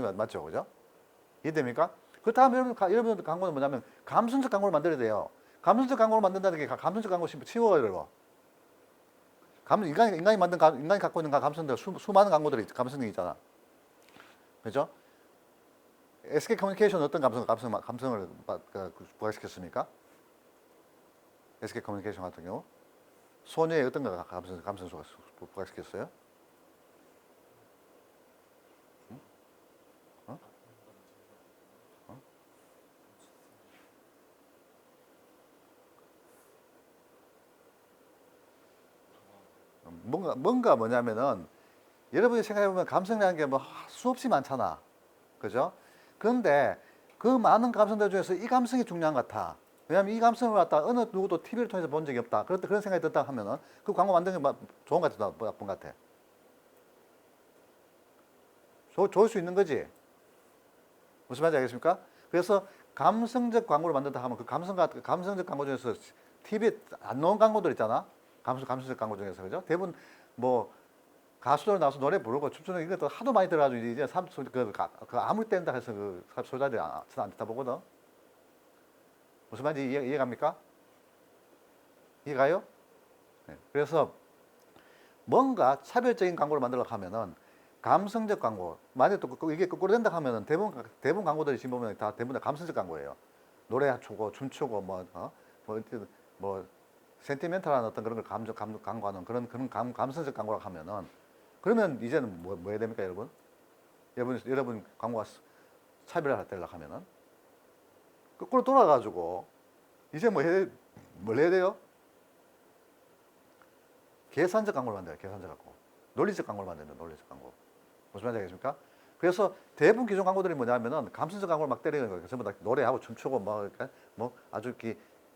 맞죠, 그죠? 이해됩니까? 그 다음에 여러분들 광고는 뭐냐면 감성적 광고를 만들어야 돼요. 감성적 광고를 만든다는 게 감성적 광고 치워요, 여러분. 인간이 인간이 갖고 있는 감성들 수많은 광고들이 감성이 있잖아. 그죠? SK 커뮤니케이션 어떤 감성을 부각시켰습니까? SK 커뮤니케이션 같은 경우 소녀의 어떤 거 감성 부각시켰어요? 어? 뭔가 뭐냐면은 여러분이 생각해보면 감성이라는 게 뭐 수없이 많잖아. 그죠? 그런데 그 많은 감성들 중에서 이 감성이 중요한 것 같아. 왜냐하면 이 감성을 갖다 어느 누구도 TV를 통해서 본 적이 없다. 그런 생각이 든다 하면은 그 광고 만드는 게 좋은 것 같아, 나쁜 것 같아. 좋을 수 있는 거지. 무슨 말인지 알겠습니까? 그래서 감성적 광고를 만든다 하면 그 감성적 광고 중에서 TV에 안 나온 광고들 있잖아. 감성적 광고 중에서, 그죠? 대부분 뭐 가수들 나와서 노래 부르고 춤추는 이것도 하도 많이 들어가지고 이제 아무리 뗀다 해서 그 소자들이 안 듣다 보거든. 무슨 말인지 이해갑니까? 이해가요? 네. 그래서 뭔가 차별적인 광고를 만들려고 하면은 감성적 광고, 만약에 또 이게 거꾸로 된다 하면은 대부분 광고들이 지금 보면 대부분 다 감성적 광고예요. 노래 추고 춤추고 뭐 센티멘탈한 어떤 그런 걸 광고하는 그런 감성적 광고라고 하면은 그러면 이제는 뭐 해야 됩니까, 여러분? 여러분 광고가 차별화가 되려고 하면은 거꾸로 돌아가지고 이제 뭘 해야 돼요? 계산적 광고를 만들어요. 계산적 광고. 논리적 광고를 만드는 논리적 광고. 무슨 말인지 알겠습니까? 그래서 대부분 기존 광고들이 뭐냐면은 감성적 광고를 막 때리는 거예요. 전부 다 노래하고 춤추고 뭐 아주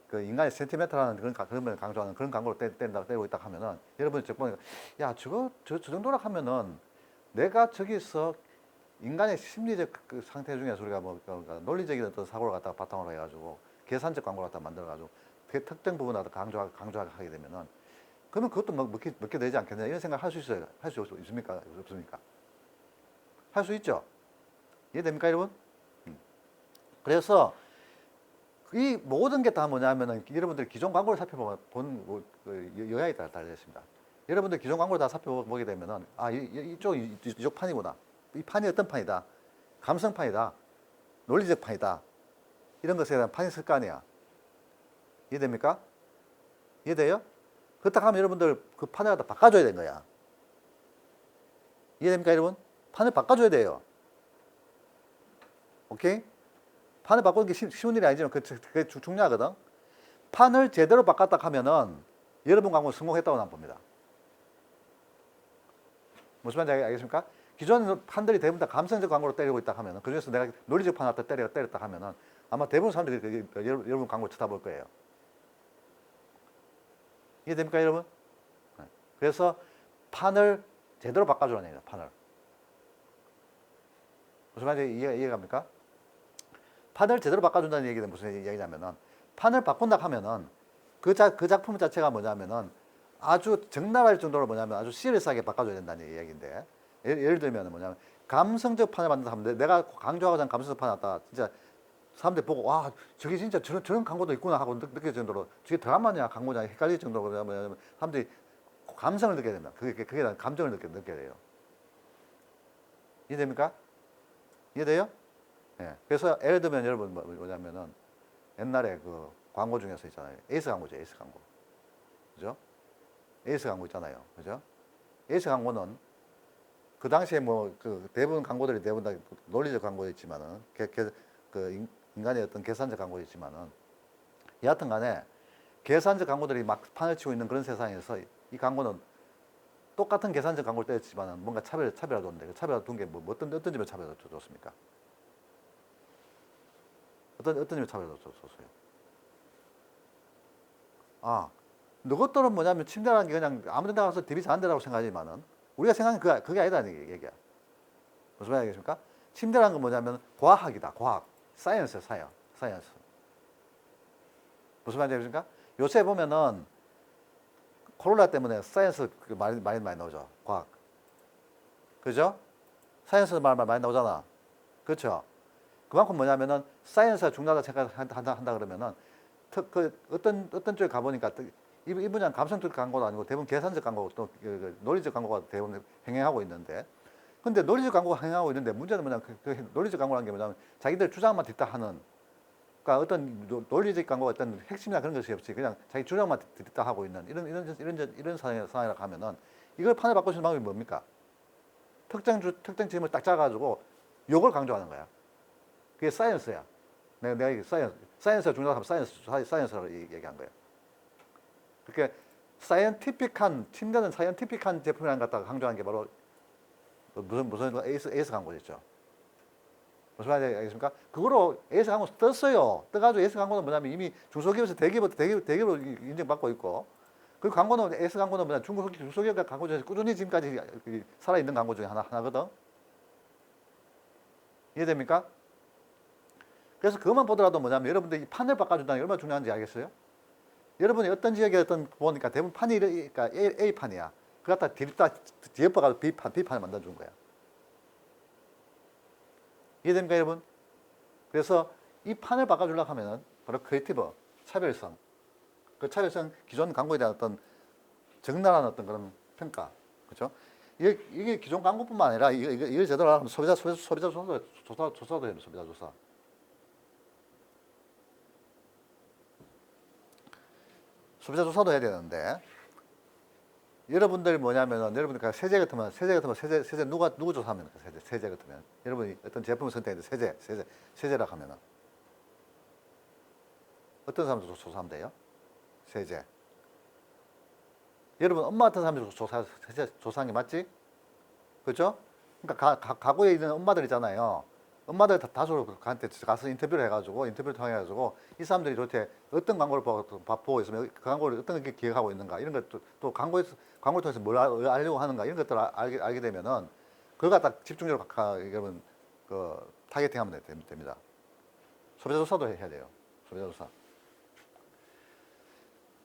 그 인간의 센티멘탈한 그런 걸 강조하는 그런 광고를 때리고 있다 하면은 여러분이 즉 보니까 야 저 정도라 하면은 내가 저기서 인간의 심리적 그 상태 중에서 우리가 그러니까 논리적인 어떤 사고를 갖다가 바탕으로 해가지고 계산적 광고를 갖다 만들어가지고 그 특정 부분을 갖다 강조하게 하게 되면은 그러면 그것도 먹게 되지 않겠냐 이런 생각 할 수 있어요. 할 수 있습니까? 없습니까? 할 수 있죠. 이해됩니까, 여러분? 그래서 이 모든 게 다 뭐냐면은 여러분들이 기존 광고를 살펴본 영향이 달렸습니다. 여러분들 기존 광고를 다 살펴보게 되면은 이쪽 판이구나. 이 판이 어떤 판이다. 감성판이다. 논리적 판이다. 이런 것에 대한 판이 있을 거 아니야. 이해됩니까? 이해돼요? 그렇다고 하면 여러분들 그 판을 갖다 바꿔줘야 되는 거야. 이해됩니까, 여러분? 판을 바꿔줘야 돼요. 오케이? 판을 바꾸는 게 쉬운 일이 아니지만 그게 중요하거든. 판을 제대로 바꿨다 하면은 여러분 광고 성공했다고 난 봅니다. 무슨 말인지 알겠습니까? 기존 판들이 대부분 다 감성적 광고로 때리고 있다 하면은 그중에서 내가 논리적 판 갖다 때렸다 하면은 아마 대부분 사람들이 여러분 광고를 쳐다볼 거예요. 이해됩니까, 여러분? 그래서 판을 제대로 바꿔주라는 얘기다, 판을. 무슨 말인지 이해갑니까? 판을 제대로 바꿔준다는 얘기는 무슨 얘기냐면은 판을 바꾼다 하면은 그 작품 자체가 뭐냐면은 아주 적나라할 정도로 뭐냐면 아주 시리어스하게 바꿔줘야 된다는 얘기인데 예를 들면 뭐냐면 감성적 판을 만든다 하면 내가 강조하고자 하는 감성적 판을 갖다 진짜 사람들이 보고 와 저게 진짜 저런 광고도 있구나 하고 느낄 정도로 저게 드라마냐 광고냐 헷갈릴 정도로 뭐냐면 사람들이 감성을 느껴야 된다. 그게 대한 감정을 느껴야 돼요. 이해됩니까? 이해돼요? 예. 그래서 예를 들면 여러분 뭐냐면은 옛날에 그 광고 중에서 있잖아요. 에이스 광고죠, 에이스 광고. 그죠? 에이스 광고 있잖아요. 그죠? 에이스 광고는 그 당시에 그 대부분 광고들이 대부분 다 논리적 광고였지만은 그 인간의 어떤 계산적 광고였지만은 여하튼 간에 계산적 광고들이 막 판을 치고 있는 그런 세상에서 이 광고는 똑같은 계산적 광고를 때렸지만은 뭔가 차별화 뒀는데 그 차별화 둔 게 어떤 점에 차별화 줬습니까? 어떤 점에 차별화 줬어요? 아, 너것들은 뭐냐면 침대라는 게 그냥 아무 데나 가서 DB 자는 데라고 생각하지만은 우리가 생각하는 그게 아니다는 얘기야. 무슨 말이 알겠습니까? 침대라는 건 뭐냐면 과학이다. 과학. 사이언스야, 사이언스. 무슨 말인지 알겠습니까? 요새 보면은 코로나 때문에 사이언스 많이 나오죠. 과학. 그죠? 사이언스 말 많이 나오잖아. 그렇죠. 그만큼 뭐냐면은 사이언스가 중요하다 생각한다 그러면은 어떤 쪽에 가보니까 이 분야는 감성적 광고도 아니고 대부분 계산적 광고 또 논리적 광고가 대부분 행행하고 있는데, 근데 논리적 광고가 행행하고 있는데 문제는 뭐냐면 그 논리적 광고라는 게 뭐냐면 자기들 주장만 듣다 하는, 그러니까 어떤 논리적 광고가 어떤 핵심이나 그런 것이 없이 그냥 자기 주장만 듣다 하고 있는 이런 상황이라고 하면은 이걸 판을 바꿀 수 있는 방법이 뭡니까? 특정 지점을 딱 잡아가지고 요걸 강조하는 거야. 그게 사이언스야. 내가 이게 사이언스가 중요하다면 사이언스라고 얘기한 거예요. 그렇게 침대는 사이언티픽한 제품이라는 것 갖다가 강조한 게 바로 무슨 에이스 광고 있죠. 무슨 말인지 알겠습니까? 그거로 에이스 광고 떴어요. 떠가지고 에이스 광고는 뭐냐면 이미 중소기업에서 대기업으로 인정받고 있고, 그 광고는 에이스 광고는 뭐냐 중소기업 광고 중에서 꾸준히 지금까지 살아있는 광고 중에 하나거든. 이해됩니까? 그래서 그것만 보더라도 뭐냐면 여러분들이 판을 바꿔준다는 게 얼마나 중요한지 알겠어요? 여러분이 어떤 지역에 어떤 보니까 대부분 판이 그러니까 A판이야. 그거 갖다 뒤에 봐가지고 B판을 만들어준 거야. 이해됩니까, 여러분? 그래서 이 판을 바꿔주려고 하면은 바로 크리에이티브, 차별성. 그 차별성, 기존 광고에 대한 어떤 적나라한 어떤 그런 평가. 그죠? 이게 기존 광고뿐만 아니라 이걸 제대로 하면 소비자 조사도 해요, 소비자 조사. 소비자 조사도 해야 되는데, 여러분들이 뭐냐면은, 여러분들 세제 같으면 세제 누구 조사하면 세제 같으면 여러분이 어떤 제품을 선택했는데 세제라고 하면은 어떤 사람들 조사하면 돼요? 세제. 여러분 엄마 같은 사람들 조사한 게 맞지? 그렇죠? 그러니까 가구에 있는 엄마들 있잖아요. 엄마들 다수로 한테 가서 인터뷰를 해가지고 인터뷰를 통해가지고 이 사람들이 도대체 어떤 광고를 보고 있으면 그 광고를 어떤 게 기억하고 있는가 이런 것도 또 광고를 통해서 뭘 알려고 하는가 이런 것들을 알게 되면은 그걸 갖다 집중적으로 여러분 그 타겟팅하면 됩니다. 소비자 조사도 해야 돼요. 소비자 조사.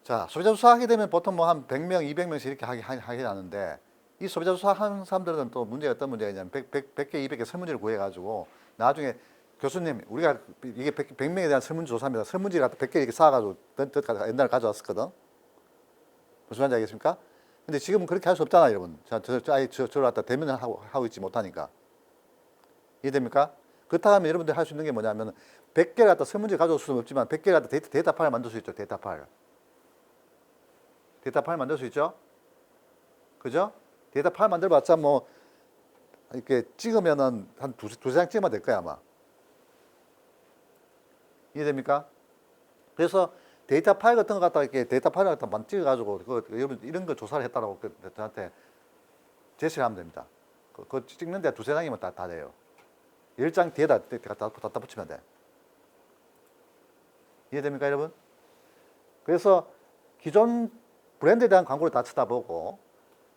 자, 소비자 조사 하게 되면 보통 뭐 한 100명, 200명씩 이렇게 하게 하는데, 이 소비자 조사 하는 사람들은 또 문제가 어떤 문제가 있냐면 100개, 200개 설문지를 구해가지고 나중에 교수님 우리가 이게 100명에 대한 설문지 조사입니다. 설문지 갖다 100개 이렇게 쌓아가지고 옛날에 가져왔었거든. 무슨 말인지 알겠습니까? 근데 지금은 그렇게 할 수 없잖아요, 여러분. 저를 갖다 대면을 하고 있지 못하니까. 이해됩니까? 그렇다고 하면 여러분들 할 수 있는 게 뭐냐면 100개를 갖다 설문지 가져올 수는 없지만 100개를 갖다 데이터 파일을 만들 수 있죠. 데이터 파일 만들 수 있죠? 그죠? 데이터 파일 만들어봤자 뭐 이렇게 찍으면은 한 두세 장 찍으면 될 거야 아마. 이해됩니까? 그래서 데이터 파일 같은 거 갖다가 이렇게 데이터 파일을 갖다 찍어가지고 여러분 이런 거 조사를 했다라고 저한테 제시를 하면 됩니다. 그거 찍는데 두세 장이면 다 돼요. 10장 뒤에다 갖다 붙이면 돼. 이해됩니까 여러분? 그래서 기존 브랜드에 대한 광고를 다 쳐다보고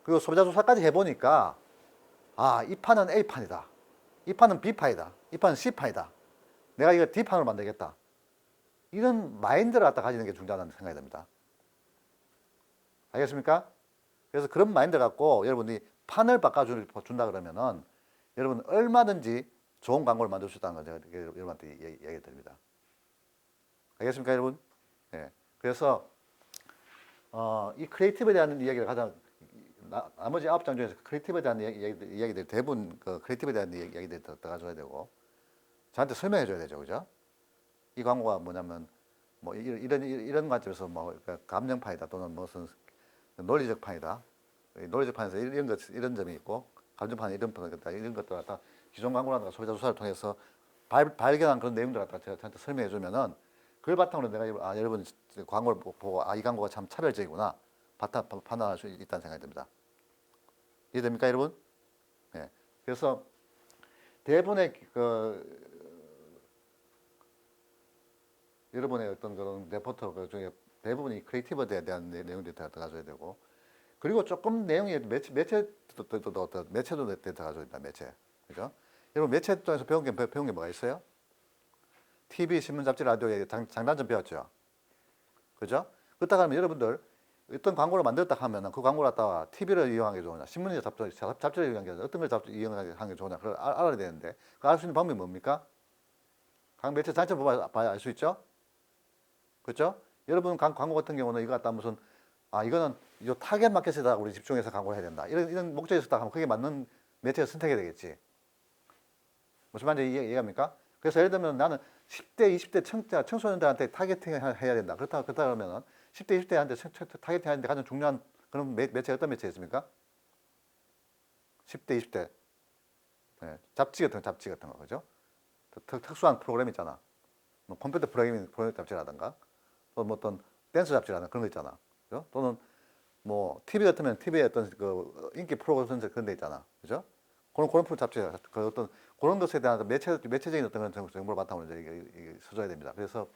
그리고 소비자 조사까지 해보니까 아, 이 판은 A판이다. 이 판은 B판이다. 이 판은 C판이다. 내가 이거 D판으로 만들겠다. 이런 마인드를 갖다 가지는 게 중요하다는 생각이 듭니다. 알겠습니까? 그래서 그런 마인드 갖고 여러분이 판을 바꿔준다 그러면은 여러분 얼마든지 좋은 광고를 만들 수 있다는 걸 제가 여러분한테 얘기 드립니다. 알겠습니까, 여러분? 네. 그래서 이 크리에이티브에 대한 이야기를 가장 나머지 9장 중에서 크리에이티브에 대한 이야기들 대부분 그 크리에이티브에 대한 이야기들이 들어가줘야 되고 저한테 설명해 줘야 되죠, 그죠? 이 광고가 뭐냐면 뭐 이런 관점에서 뭐 감정판이다 또는 무슨 논리적 판이다. 논리적 판에서 이런 점이 있고 감정판은 이런 판이다. 이런 것들 갖다 기존 광고라든가 소비자 조사를 통해서 발견한 그런 내용들 갖다 저한테 설명해 주면은 그걸 바탕으로 내가 여러분 광고를 보고 이 광고가 참 차별적이구나 판단할 수 있다는 생각이 듭니다. 이해됩니까, 여러분? 네. 그래서 대부분의 여러분의 어떤 그런 레포터 중에 대부분이 크리에이티브에 대한 내용들이 들어가줘야 되고, 그리고 조금 내용이 매체도 들어가줘야 된다. 매체, 그죠? 여러분 매체 통해서 배운 게 뭐가 있어요? TV, 신문, 잡지, 라디오의 장단점 배웠죠. 그죠? 그렇다고 하면 여러분들 어떤 광고를 만들었다 하면은 그 광고를 갖다가 TV를 이용하는 게 좋으냐, 신문이나 잡지를 이용하는 게 좋으냐, 어떤 걸 이용하는 게 좋으냐, 그걸 알아야 되는데, 그 알 수 있는 방법이 뭡니까? 각 매체 단체 봐야 알 수 있죠? 그렇죠? 여러분 광고 같은 경우는 이거 갖다 무슨, 이거는 이 타겟 마켓에다가 우리 집중해서 광고를 해야 된다. 이런 목적이 있었다 하면 그게 맞는 매체를 선택해야 되겠지. 무슨 말인지 이해합니까? 그래서 예를 들면 나는 10대, 20대 청소년들한테 타겟팅 해야 된다. 그렇다 그러면은 10대, 20대한테 타겟팅 하는데 가장 중요한 그런 매체 어떤 매체 있습니까? 10대, 20대. 네, 잡지 같은 거, 그죠? 특수한 프로그램 있잖아. 뭐 컴퓨터 프로그래밍 잡지라든가, 또 뭐 어떤 댄스 잡지라든가 그런 거 있잖아. 그죠? 또는 뭐 TV 같으면 TV에 어떤 그 인기 프로그램 그런 데 있잖아. 그죠? 그런 프로 잡지, 그 어떤 그런 것에 대한 그 매체적인 어떤 그런 정보를 바탕으로 이제 써줘야 됩니다. 그래서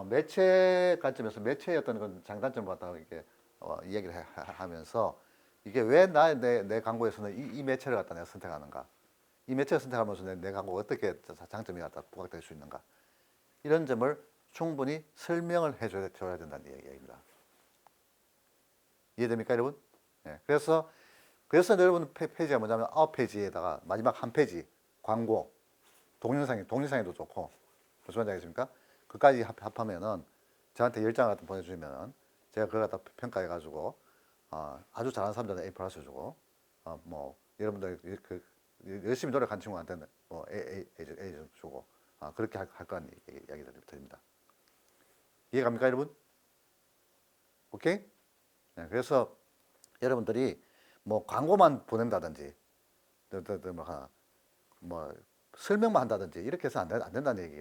매체 관점에서 매체의 어떤 그런 장단점을 갖다가 이렇게 이야기를 하면서 이게 왜 내 광고에서는 이 매체를 갖다 내가 선택하는가? 이 매체를 선택하면서 내 광고가 어떻게 장점이 갖다 부각될 수 있는가? 이런 점을 충분히 설명을 해줘야 된다는 이야기입니다. 이해됩니까, 여러분? 네. 그래서 여러분 페이지가 뭐냐면 아웃 페이지에다가 마지막 한 페이지 광고, 동영상에도 좋고 무슨 말인지 알겠습니까? 그까지 합하면은 저한테 10장 같은 보내주시면 제가 그걸 갖다 평가해가지고 아주 잘하는 사람들은 A 플러스 주고 뭐 여러분들 그 열심히 노력한 친구한테는 뭐 A 주고 그렇게 할 거라는 이야기를 드립니다. 이해갑니까, 여러분? 오케이? 네, 그래서 여러분들이 뭐 광고만 보낸다든지 뭐 설명만 한다든지 이렇게 해서 안 된다는 얘기예요.